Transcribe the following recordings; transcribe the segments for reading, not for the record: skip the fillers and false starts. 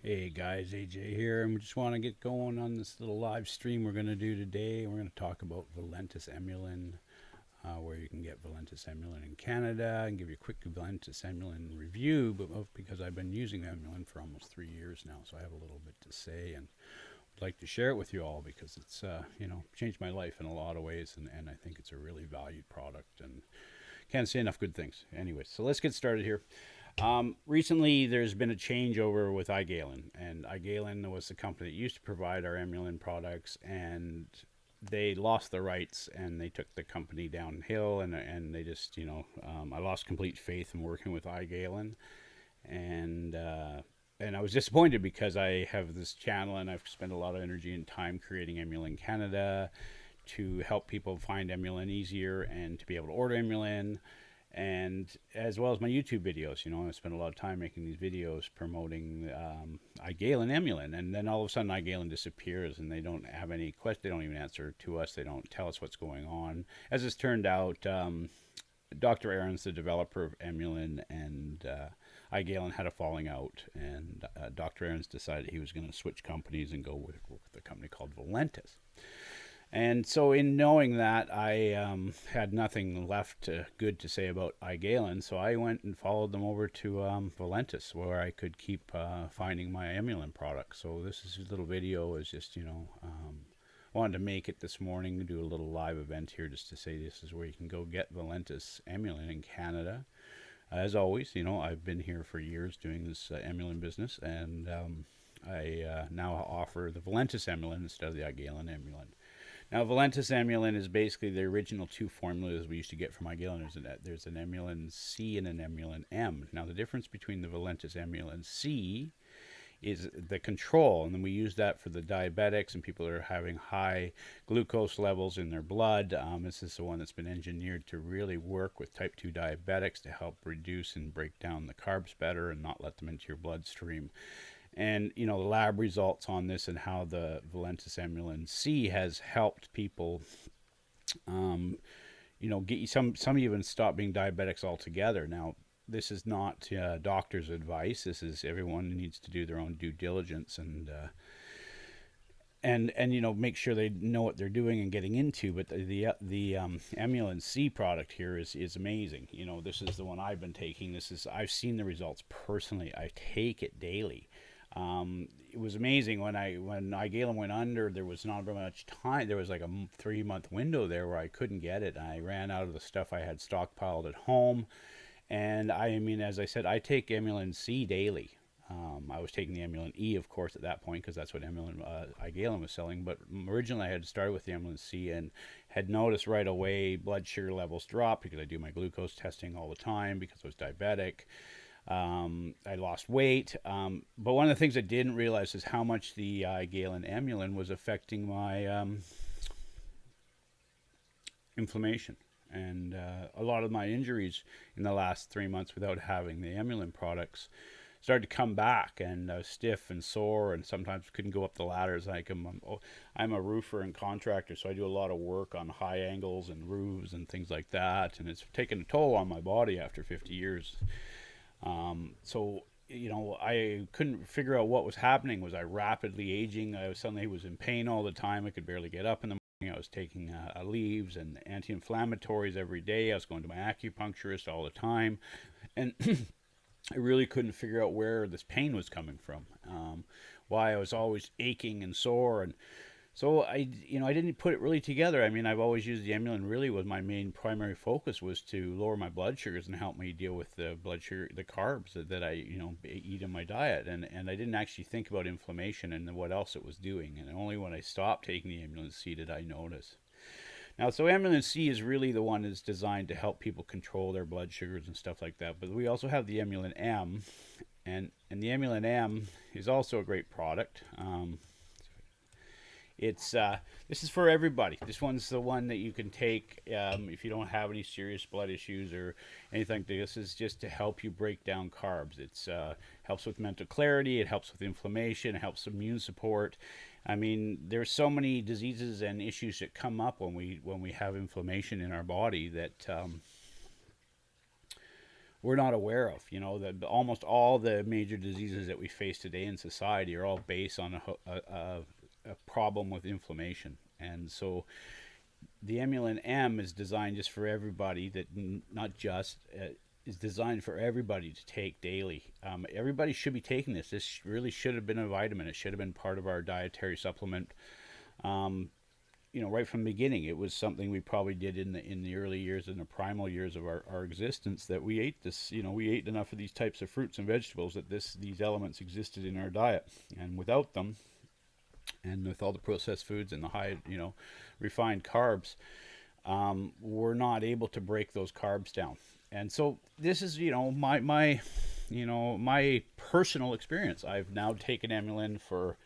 Hey guys, AJ here, and we just want to get going on this little live stream we're going to do today. We're going to talk about Valentus Emulin, where you can get Valentus Emulin in Canada, and give you a quick Valentus Emulin review. But because I've been using Emulin for almost 3 years now, so I have a little bit to say, and would like to share it with you all because it's changed my life in a lot of ways, and I think it's a really valued product, and can't say enough good things. Anyway, so let's get started here. Recently, there's been a changeover with iGalen, and iGalen was the company that used to provide our Emulin products, and they lost the rights and they took the company downhill, and they just, I lost complete faith in working with iGalen, and and I was disappointed because I have this channel and I've spent a lot of energy and time creating Emulin Canada to help people find Emulin easier and to be able to order Emulin, and as well as my YouTube videos. I spend a lot of time making these videos promoting iGalen Emulin, and then all of a sudden iGalen disappears, and they don't have any questions. They don't even answer to us. They don't tell us what's going on. As it's turned out, Dr. Aaron's the developer of Emulin, and iGalen had a falling out, and Dr. Aaron's decided he was going to switch companies and go with a company called Valentus. And so, in knowing that, I had nothing left good to say about iGalen, so I went and followed them over to Valentus, where I could keep finding my Emulin products. So this little video is just, wanted to make it this morning, do a little live event here just to say this is where you can go get Valentus Emulin in Canada. As always, I've been here for years doing this Emulin business, and I now offer the Valentus Emulin instead of the iGalen Emulin. Now, Valentus Emulin is basically the original two formulas we used to get from iGalen. There's an Emulin C and an Emulin M. Now, the difference between the Valentus Emulin C is the control, and then we use that for the diabetics and people that are having high glucose levels in their blood. This is the one that's been engineered to really work with type 2 diabetics to help reduce and break down the carbs better and not let them into your bloodstream. And the lab results on this and how the Valentus Emulin C has helped people, get you some even stop being diabetics altogether. Now, this is not doctor's advice. This is everyone needs to do their own due diligence and make sure they know what they're doing and getting into. But the Emulin C product here is amazing. This is the one I've been taking. I've seen the results personally. I take it daily. It was amazing when iGalen went under. There was not very much time. There was like a 3-month window there where I couldn't get it. I ran out of the stuff I had stockpiled at home, and as I said, I take Emulin C daily. I was taking the Emulin E, of course, at that point because that's what iGalen was selling. But originally, I had started with the Emulin C and had noticed right away blood sugar levels drop because I do my glucose testing all the time because I was diabetic. I lost weight, but one of the things I didn't realize is how much the iGalen Emulin was affecting my inflammation. And a lot of my injuries in the last 3 months without having the Emulin products started to come back, and stiff and sore, and sometimes couldn't go up the ladders. I'm a roofer and contractor, so I do a lot of work on high angles and roofs and things like that, and it's taken a toll on my body after 50 years. So I couldn't figure out what was happening. Was I rapidly aging? I suddenly was in pain all the time. I could barely get up in the morning. I was taking leaves and anti-inflammatories every day. I was going to my acupuncturist all the time, and I really couldn't figure out where this pain was coming from. Why I was always aching and sore, and so I didn't put it really together. I've always used the Emulin. Really, was my main primary focus was to lower my blood sugars and help me deal with the blood sugar, the carbs that I eat in my diet, and I didn't actually think about inflammation and what else it was doing. And only when I stopped taking the Emulin C did I notice. Now, so Emulin C is really the one that's designed to help people control their blood sugars and stuff like that. But we also have the Emulin M, and the Emulin M is also a great product. This is for everybody. This one's the one that you can take if you don't have any serious blood issues or anything. This is just to help you break down carbs. It helps with mental clarity. It helps with inflammation. It helps immune support. There's so many diseases and issues that come up when we have inflammation in our body that we're not aware of. You know, that almost all the major diseases that we face today in society are all based on a problem with inflammation. And so the Emulin M is designed just for everybody, that not just is designed for everybody to take daily. Everybody should be taking this. This really should have been a vitamin. It should have been part of our dietary supplement. You know, right from the beginning, it was something we probably did in the early years, in the primal years of our existence, that we ate this. You know, we ate enough of these types of fruits and vegetables that these elements existed in our diet, and without them, and with all the processed foods and the high, you know, refined carbs, we're not able to break those carbs down. And so this is, you know, my personal experience. I've now taken Emulin for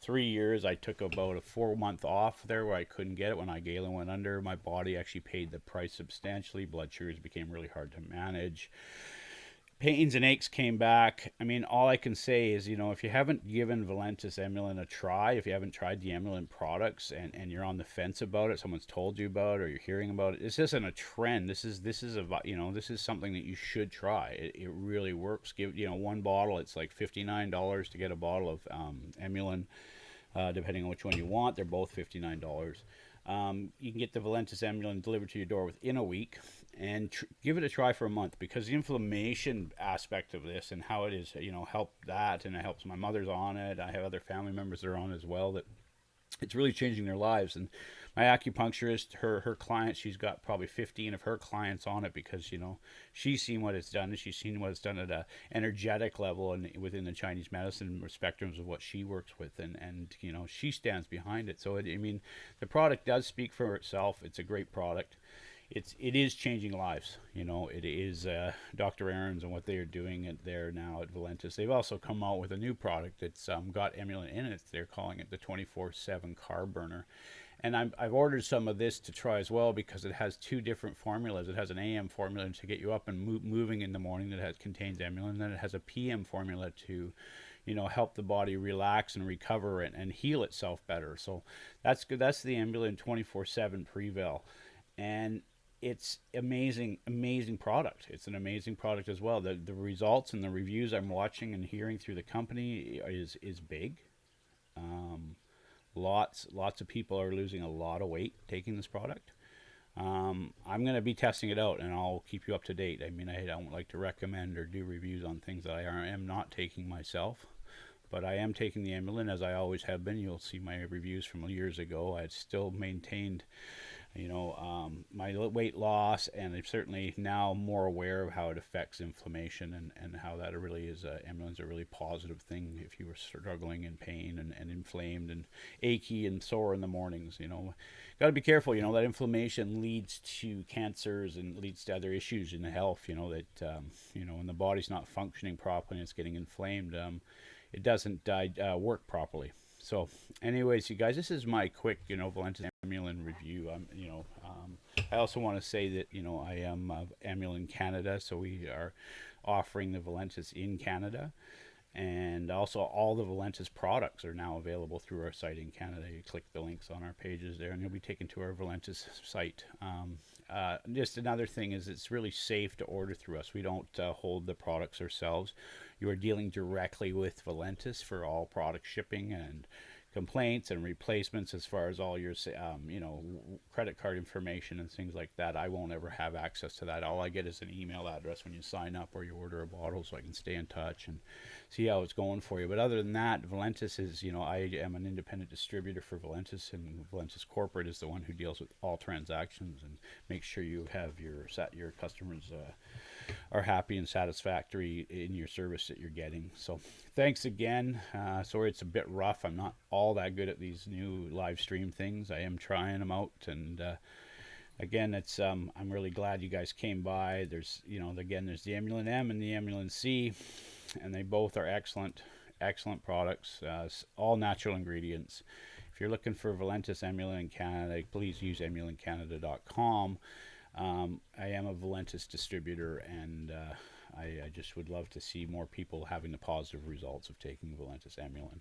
3 years. I took about a 4 month off there where I couldn't get it when Galen went under. My body actually paid the price substantially. Blood sugars became really hard to manage. Pains and aches came back. I mean, all I can say is, you know, if you haven't given Valentus Emulin a try, if you haven't tried the Emulin products, and you're on the fence about it, someone's told you about it, or you're hearing about it, this isn't a trend. This is this is something that you should try. It really works. Give, you know, one bottle. It's like $59 to get a bottle of Emulin, depending on which one you want. They're both $59. You can get the Valentus Emulin delivered to your door within a week, and give it a try for a month, because the inflammation aspect of this and how it is, you know, helped that, and it helps. My mother's on it. I have other family members that are on as well, that it's really changing their lives. And my acupuncturist, her clients, she's got probably 15 of her clients on it, because, you know, she's seen what it's done, and she's seen what it's done at a energetic level and within the Chinese medicine spectrums of what she works with, and you know, she stands behind it. So I mean, the product does speak for itself. It's a great product. It is changing lives. You know, it is Dr. Aarons and what they are doing there now at Valentus. They've also come out with a new product that's got Emulin in it. They're calling it the 24/7 Carb Burner. And I've ordered some of this to try as well, because it has two different formulas. It has an AM formula to get you up and moving in the morning that contains Emulin. Then it has a PM formula to, you know, help the body relax and recover and heal itself better. So that's good. That's the Emulin 24/7 Prevail. And it's amazing product. It's an amazing product as well. The results and the reviews I'm watching and hearing through the company is big. Lots of people are losing a lot of weight taking this product. I'm going to be testing it out, and I'll keep you up to date. I mean, I don't like to recommend or do reviews on things that I am not taking myself, but I am taking the Emulin, as I always have been. You'll see my reviews from years ago. I still maintained, you know, my weight loss, and I'm certainly now more aware of how it affects inflammation, and how that really is, Emulin's a really positive thing if you were struggling in pain and inflamed and achy and sore in the mornings. You know, got to be careful. You know, that inflammation leads to cancers and leads to other issues in the health. You know, that you know, when the body's not functioning properly and it's getting inflamed, it doesn't work properly. So anyways, you guys, this is my quick, you know, Valentus Emulin review. I also want to say that, you know, I am Emulin Canada, so we are offering the Valentus in Canada. And also all the Valentus products are now available through our site in Canada. You click the links on our pages there, and you'll be taken to our Valentus site. Just another thing is, it's really safe to order through us. We don't hold the products ourselves. You are dealing directly with Valentus for all product shipping and complaints and replacements, as far as all your you know, credit card information and things like that. I won't ever have access to that. All I get is an email address when you sign up or you order a bottle, so I can stay in touch and see how it's going for you. But other than that, Valentus is, you know, I am an independent distributor for Valentus, and Valentus Corporate is the one who deals with all transactions and makes sure you have your customers are happy and satisfactory in your service that you're getting. So thanks again. Sorry it's a bit rough. I'm not all that good at these new live stream things. I am trying them out, and again, it's I'm really glad you guys came by. There's, you know, again, there's the Emulin M and the Emulin C, and they both are excellent products, all natural ingredients. If you're looking for Valentus Emulin Canada, please use emulincanada.com. I am a Valentus distributor, and I just would love to see more people having the positive results of taking Valentus Emulin.